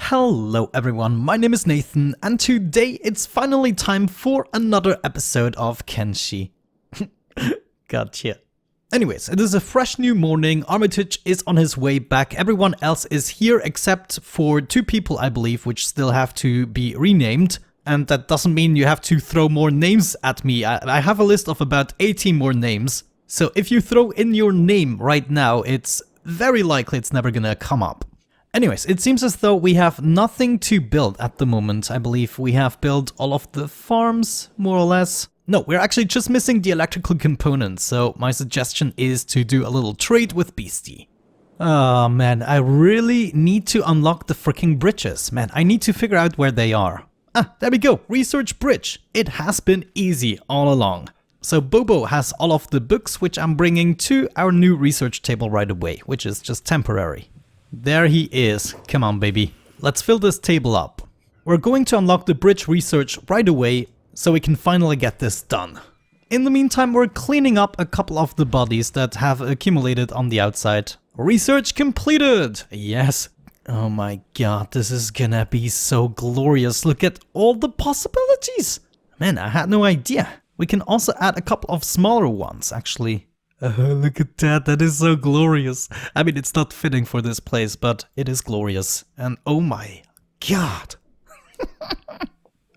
Hello everyone, my name is Nathan, and today it's finally time for another episode of Kenshi. Gotcha. Anyways, it is a fresh new morning, Armitage is on his way back, everyone else is here except for 2 people I believe, which still have to be renamed. And that doesn't mean you have to throw more names at me, I have a list of about 80 more names. So if you throw in your name right now, it's very likely it's never gonna come up. Anyways, it seems as though we have nothing to build at the moment. I believe we have built all of the farms, more or less. No, we're actually just missing the electrical components, so my suggestion is to do a little trade with Beastie. Oh man, I really need to unlock the freaking bridges. Man, I need to figure out where they are. Ah, there we go, research bridge. It has been easy all along. So Bobo has all of the books, which I'm bringing to our new research table right away, which is just temporary. There he is. Come on, baby. Let's fill this table up. We're going to unlock the bridge research right away, so we can finally get this done. In the meantime, we're cleaning up a couple of the bodies that have accumulated on the outside. Research completed! Yes. Oh my god, this is gonna be so glorious. Look at all the possibilities. Man, I had no idea. We can also add a couple of smaller ones, actually. Look at that, that is so glorious. I mean, it's not fitting for this place, but it is glorious. And oh my god.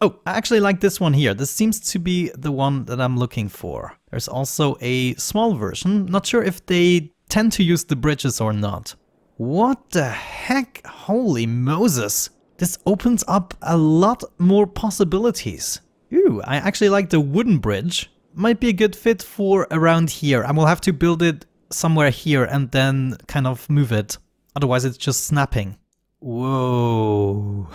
Oh, I actually like this one here. This seems to be the one that I'm looking for. There's also a small version. Not sure if they tend to use the bridges or not. What the heck? Holy Moses. This opens up a lot more possibilities. Ooh, I actually like the wooden bridge. Might be a good fit for around here. I will have to build it somewhere here and then kind of move it. Otherwise it's just snapping. Whoa.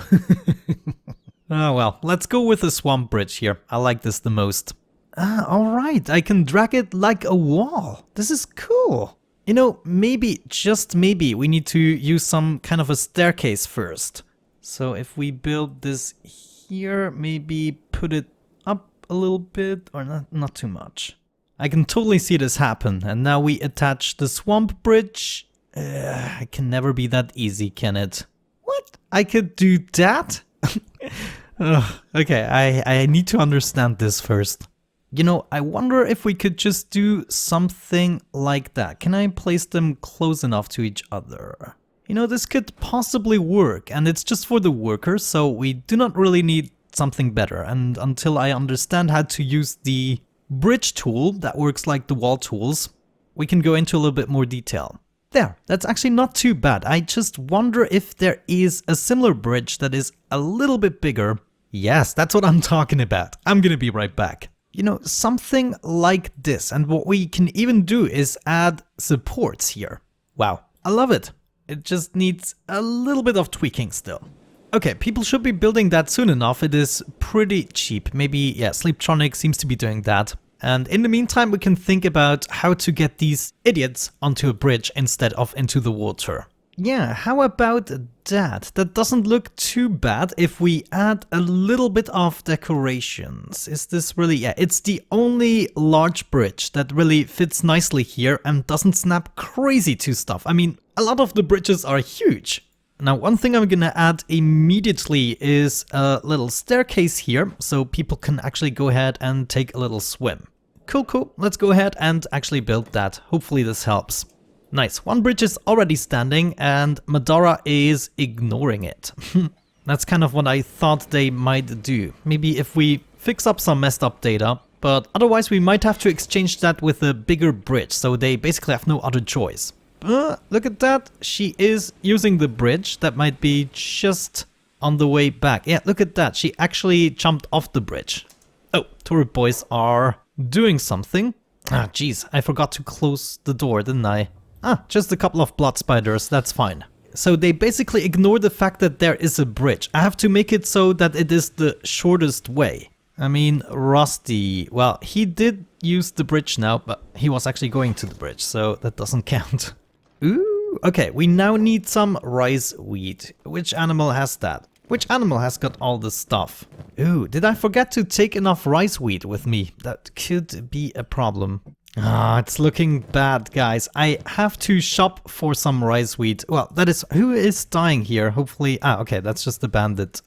Oh well, let's go with the swamp bridge here. I like this the most. Alright, I can drag it like a wall. This is cool. You know, maybe, just maybe, we need to use some kind of a staircase first. So if we build this here, maybe put it a little bit, or not too much. I can totally see this happen, and now we attach the swamp bridge. It can never be that easy, can it? What? I could do that? Okay, I need to understand this first. You know, I wonder if we could just do something like that. Can I place them close enough to each other? You know, this could possibly work, and it's just for the workers, so we do not really need something better. And until I understand how to use the bridge tool that works like the wall tools, we can go into a little bit more detail. There, that's actually not too bad. I just wonder if there is a similar bridge that is a little bit bigger. Yes, that's what I'm talking about. I'm gonna be right back. You know, something like this. And what we can even do is add supports here. Wow, I love it. It just needs a little bit of tweaking still. Okay, people should be building that soon enough. It is pretty cheap. Maybe, yeah, Sleeptronic seems to be doing that. And in the meantime, we can think about how to get these idiots onto a bridge instead of into the water. Yeah, how about that? That doesn't look too bad if we add a little bit of decorations. Is this really... Yeah, it's the only large bridge that really fits nicely here and doesn't snap crazy to stuff. I mean, a lot of the bridges are huge. Now, one thing I'm gonna add immediately is a little staircase here, so people can actually go ahead and take a little swim. Cool. Let's go ahead and actually build that. Hopefully this helps. Nice. One bridge is already standing, and Medora is ignoring it. That's kind of what I thought they might do. Maybe if we fix up some messed up data, but otherwise we might have to exchange that with a bigger bridge, so they basically have no other choice. Look at that. She is using the bridge. That might be just on the way back. Yeah, look at that. She actually jumped off the bridge. Oh, turret boys are doing something. Ah, jeez. I forgot to close the door, didn't I? Ah, just a couple of blood spiders. That's fine. So they basically ignore the fact that there is a bridge. I have to make it so that it is the shortest way. I mean, Rusty, well, he did use the bridge now, but he was actually going to the bridge, so that doesn't count. Ooh, okay, we now need some rice wheat. Which animal has that? Which animal has got all the stuff? Ooh, did I forget to take enough rice wheat with me? That could be a problem. Ah, it's looking bad, guys. I have to shop for some rice wheat. Well, that is... Who is dying here? Hopefully... Ah, okay, that's just the bandit.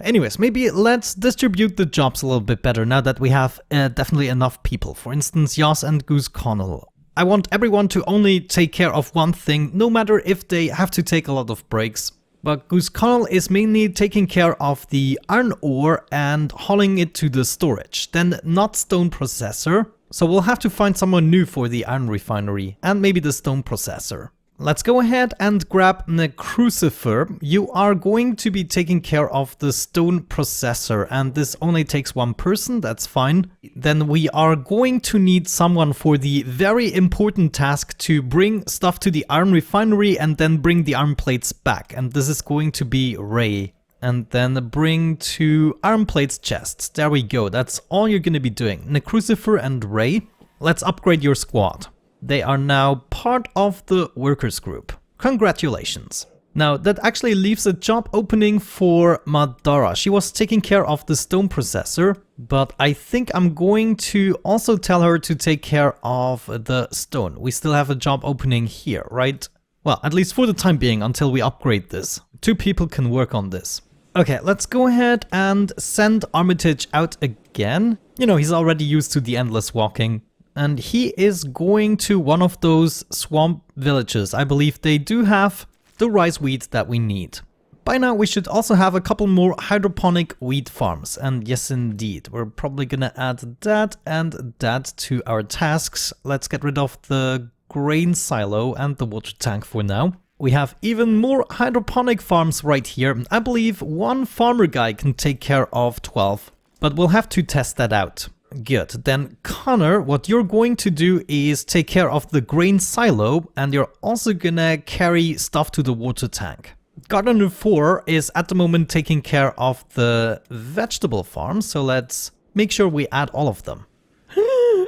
Anyways, maybe let's distribute the jobs a little bit better now that we have definitely enough people. For instance, Yas and Goose Connell. I want everyone to only take care of one thing, no matter if they have to take a lot of breaks. But Goose Connell is mainly taking care of the iron ore and hauling it to the storage. Then not stone processor. So we'll have to find someone new for the iron refinery and maybe the stone processor. Let's go ahead and grab the crucifer. You are going to be taking care of the stone processor, and this only takes one person, that's fine. Then we are going to need someone for the very important task to bring stuff to the iron refinery and then bring the iron plates back. And this is going to be Ray. And then bring 2 iron plates chests. There we go, that's all you're going to be doing. Crucifer and Ray, let's upgrade your squad. They are now part of the workers group. Congratulations. Now that actually leaves a job opening for Medora. She was taking care of the stone processor, but I think I'm going to also tell her to take care of the stone. We still have a job opening here, right? Well, at least for the time being, until we upgrade this. 2 people can work on this. Okay, let's go ahead and send Armitage out again. You know, he's already used to the endless walking. And he is going to one of those swamp villages. I believe they do have the rice wheat that we need. By now we should also have a couple more hydroponic wheat farms. And yes indeed, we're probably gonna add that and that to our tasks. Let's get rid of the grain silo and the water tank for now. We have even more hydroponic farms right here. I believe one farmer guy can take care of 12, but we'll have to test that out. Good. Then Connor, what you're going to do is take care of the grain silo, and you're also gonna carry stuff to the water tank. Gardener 4 is at the moment taking care of the vegetable farm, so let's make sure we add all of them.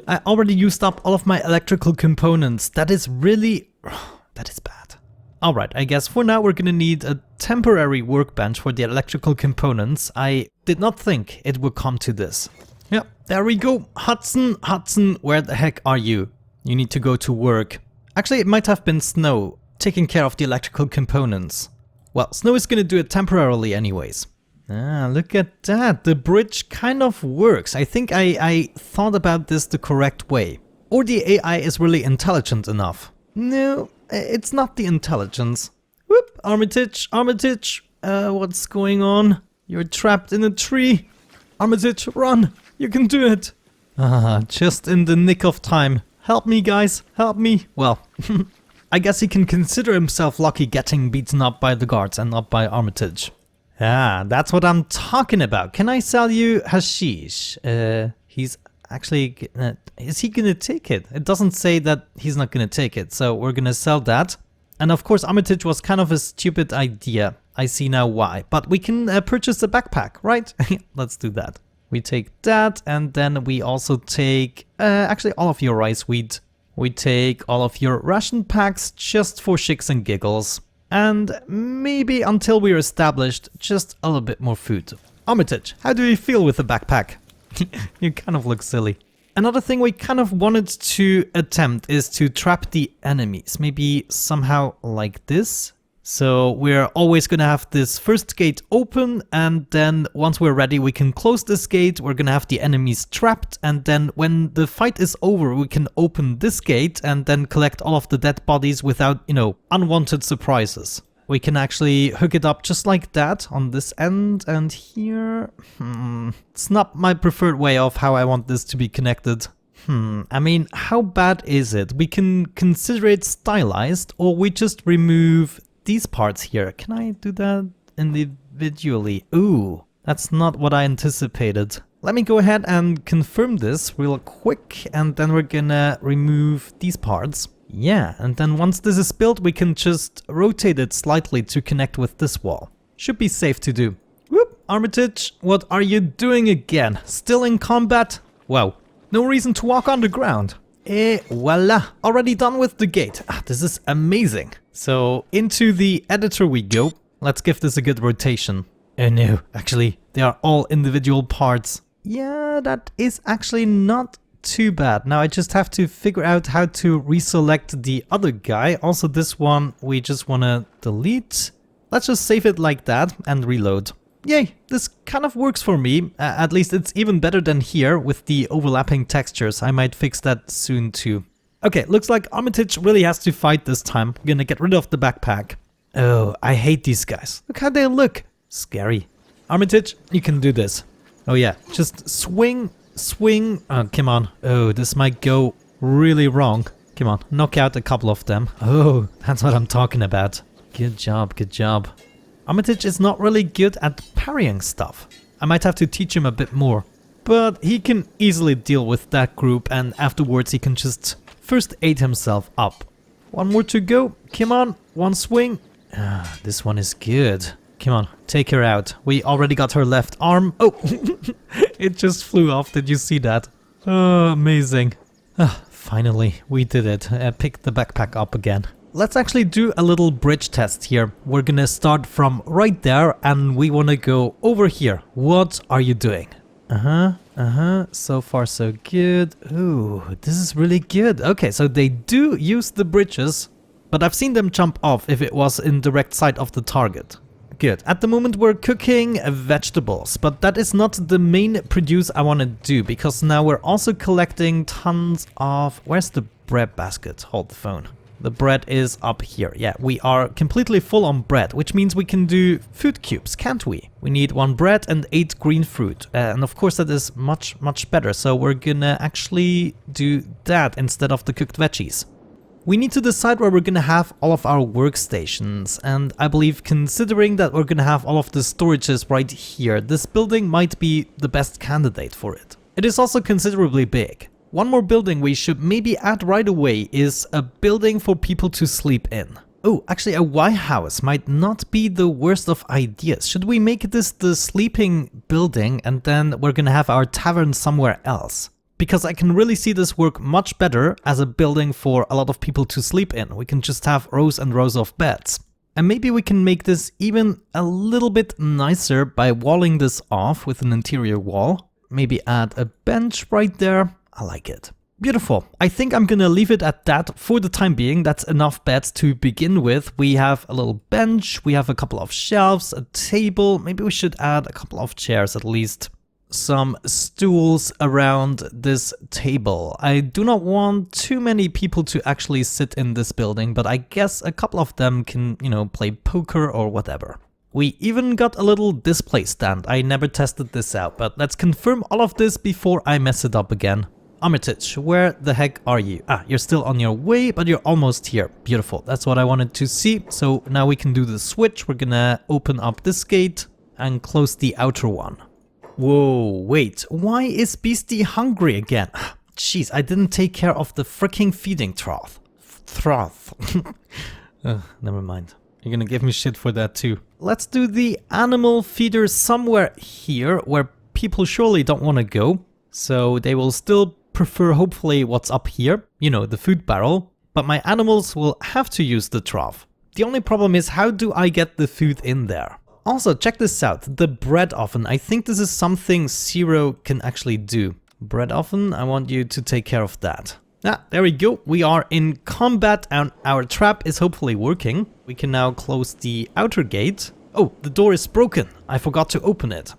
I already used up all of my electrical components. That is really... that is bad. Alright, I guess for now we're gonna need a temporary workbench for the electrical components. I did not think it would come to this. Yeah, there we go. Hudson, where the heck are you? You need to go to work. Actually, it might have been Snow taking care of the electrical components. Well, Snow is gonna do it temporarily anyways. Ah, look at that. The bridge kind of works. I think I thought about this the correct way. Or the AI is really intelligent enough. No, it's not the intelligence. Whoop, Armitage, what's going on? You're trapped in a tree. Armitage, run! You can do it! Ah, just in the nick of time. Help me, guys, help me. Well, I guess he can consider himself lucky getting beaten up by the guards and not by Armitage. Ah, that's what I'm talking about. Can I sell you hashish? He's actually... is he gonna take it? It doesn't say that he's not gonna take it, so we're gonna sell that. And of course, Armitage was kind of a stupid idea. I see now why. But we can purchase a backpack, right? Let's do that. We take that, and then we also take actually all of your rice wheat. We take all of your ration packs just for shits and giggles. And maybe until we're established, just a little bit more food. Armitage, how do you feel with the backpack? You kind of look silly. Another thing we kind of wanted to attempt is to trap the enemies. Maybe somehow like this. So we're always gonna have this first gate open, and then once we're ready we can close this gate. We're gonna have the enemies trapped, and then when the fight is over we can open this gate and then collect all of the dead bodies without, you know, unwanted surprises. We can actually hook it up just like that on this end and here. It's not my preferred way of how I want this to be connected. I mean, how bad is it? We can consider it stylized, or we just remove these parts here. Can I do that individually? Ooh, that's not what I anticipated. Let me go ahead and confirm this real quick, and then we're gonna remove these parts. Yeah, and then once this is built, we can just rotate it slightly to connect with this wall. Should be safe to do. Whoop, Armitage, what are you doing again? Still in combat? Wow, no reason to walk on the ground. Et voila, already done with the gate. Ah, this is amazing. So into the editor we go. Let's give this a good rotation. Oh no, actually, they are all individual parts. Yeah, that is actually not too bad. Now I just have to figure out how to reselect the other guy. Also this one we just want to delete. Let's just save it like that and reload. Yay, this kind of works for me. At least it's even better than here with the overlapping textures. I might fix that soon too. Okay, looks like Armitage really has to fight this time. We're gonna get rid of the backpack. Oh, I hate these guys. Look how they look. Scary. Armitage, you can do this. Oh yeah, just swing, swing. Oh, come on. Oh, this might go really wrong. Come on, knock out a couple of them. Oh, that's what I'm talking about. Good job, good job. Armitage is not really good at parrying stuff. I might have to teach him a bit more. But he can easily deal with that group, and afterwards he can just first aid himself up. One more to go. Come on, one swing. Ah, this one is good. Come on, take her out. We already got her left arm. Oh, it just flew off. Did you see that? Oh, amazing. Ah, finally, we did it. Pick the backpack up again. Let's actually do a little bridge test here. We're gonna start from right there and we wanna go over here. What are you doing? So far so good. Ooh, this is really good. Okay, so they do use the bridges, but I've seen them jump off if it was in direct sight of the target. Good. At the moment we're cooking vegetables, but that is not the main produce I want to do, because now we're also collecting tons of... Where's the bread basket? Hold the phone. The bread is up here. Yeah, we are completely full on bread, which means we can do food cubes, can't we? We need 1 bread and 8 green fruit. And of course that is much better. So we're gonna actually do that instead of the cooked veggies. We need to decide where we're gonna have all of our workstations. And I believe, considering that we're gonna have all of the storages right here, this building might be the best candidate for it. It is also considerably big. One more building we should maybe add right away is a building for people to sleep in. Oh, actually a Y house might not be the worst of ideas. Should we make this the sleeping building and then we're gonna have our tavern somewhere else? Because I can really see this work much better as a building for a lot of people to sleep in. We can just have rows and rows of beds. And maybe we can make this even a little bit nicer by walling this off with an interior wall. Maybe add a bench right there. I like it. Beautiful. I think I'm gonna leave it at that for the time being. That's enough beds to begin with. We have a little bench, we have a couple of shelves, a table. Maybe we should add a couple of chairs at least. Some stools around this table. I do not want too many people to actually sit in this building, but I guess a couple of them can, you know, play poker or whatever. We even got a little display stand. I never tested this out, but let's confirm all of this before I mess it up again. Armitage, where the heck are you? Ah, you're still on your way, but you're almost here. Beautiful. That's what I wanted to see. So now we can do the switch. We're gonna open up this gate and close the outer one. Whoa, wait. Why is Beastie hungry again? Jeez, I didn't take care of the freaking feeding trough. Trough. Never mind. You're gonna give me shit for that too. Let's do the animal feeder somewhere here where people surely don't want to go. So they will still prefer hopefully what's up here, you know, the food barrel, but my animals will have to use the trough. The only problem is, how do I get the food in there? Also, check this out, the bread oven. I think this is something Zero can actually do. Bread oven, I want you to take care of that. Ah, there we go. We are in combat and our trap is hopefully working. We can now close the outer gate. Oh, the door is broken. I forgot to open it.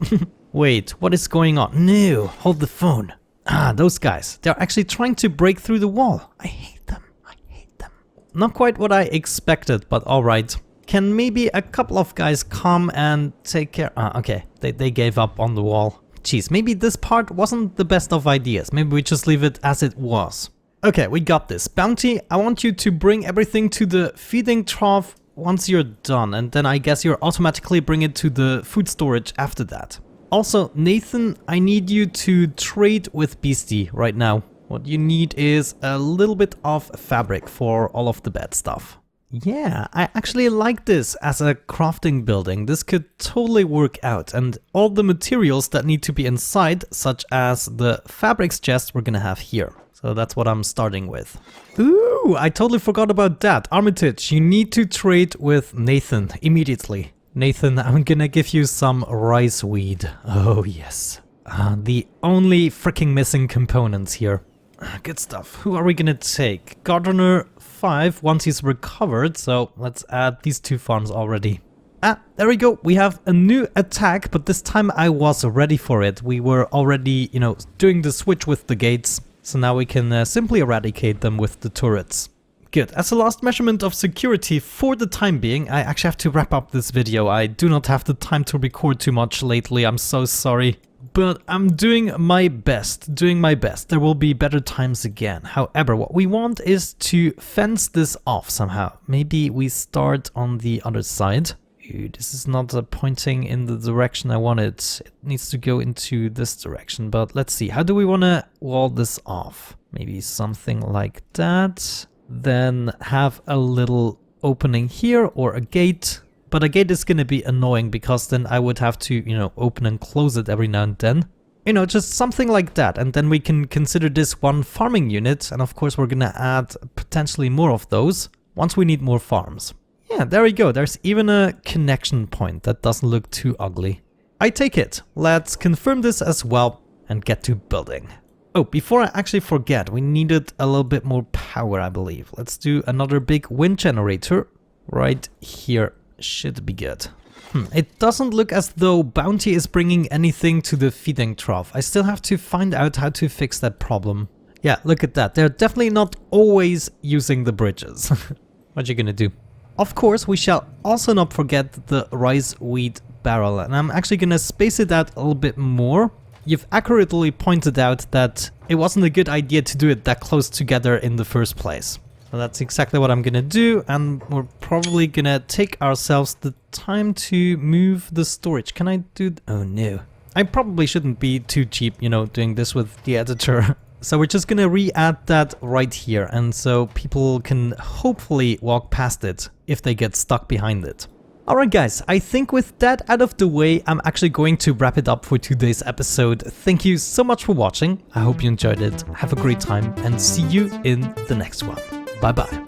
Wait, what is going on? No, hold the phone. Ah, those guys. They're actually trying to break through the wall. I hate them. I hate them. Not quite what I expected, but alright. Can maybe a couple of guys come and take care? Ah, okay. They gave up on the wall. Jeez, maybe this part wasn't the best of ideas. Maybe we just leave it as it was. Okay, we got this. Bounty, I want you to bring everything to the feeding trough once you're done. And then I guess you'll automatically bring it to the food storage after that. Also, Nathan, I need you to trade with Beastie right now. What you need is a little bit of fabric for all of the bed stuff. Yeah, I actually like this as a crafting building. This could totally work out. And all the materials that need to be inside, such as the fabrics chest, we're gonna have here. So that's what I'm starting with. Ooh, I totally forgot about that. Armitage, you need to trade with Nathan immediately. Nathan, I'm gonna give you some rice weed. Oh yes. The only freaking missing components here. Good stuff. Who are we gonna take? Gardener 5 once he's recovered, so let's add these 2 farms already. Ah, there we go. We have a new attack, but this time I was ready for it. We were already, you know, doing the switch with the gates, so now we can simply eradicate them with the turrets. Good. As a last measurement of security for the time being, I actually have to wrap up this video. I do not have the time to record too much lately. I'm so sorry. But I'm doing my best. There will be better times again. However, what we want is to fence this off somehow. Maybe we start on the other side. Ooh, this is not pointing in the direction I want it. It needs to go into this direction. But let's see. How do we want to wall this off? Maybe something like that. Then have a little opening here or a gate. But a gate is going to be annoying because then I would have to, you know, open and close it every now and then. You know, just something like that. And then we can consider this one farming unit. And of course, we're going to add potentially more of those once we need more farms. Yeah, there we go. There's even a connection point that doesn't look too ugly. I take it. Let's confirm this as well and get to building. Oh, before I actually forget, we needed a little bit more power, I believe. Let's do another big wind generator right here. Should be good. It doesn't look as though bounty is bringing anything to the feeding trough. I still have to find out how to fix that problem. Yeah, look at that. They're definitely not always using the bridges. What you gonna do? Of course, we shall also not forget the rice wheat barrel. And I'm actually gonna space it out a little bit more. You've accurately pointed out that it wasn't a good idea to do it that close together in the first place. So that's exactly what I'm gonna do, and we're probably gonna take ourselves the time to move the storage. Can I do... Oh no. I probably shouldn't be too cheap, you know, doing this with the editor. So we're just gonna re-add that right here, and so people can hopefully walk past it if they get stuck behind it. Alright guys, I think with that out of the way, I'm actually going to wrap it up for today's episode. Thank you so much for watching. I hope you enjoyed it. Have a great time and see you in the next one. Bye bye.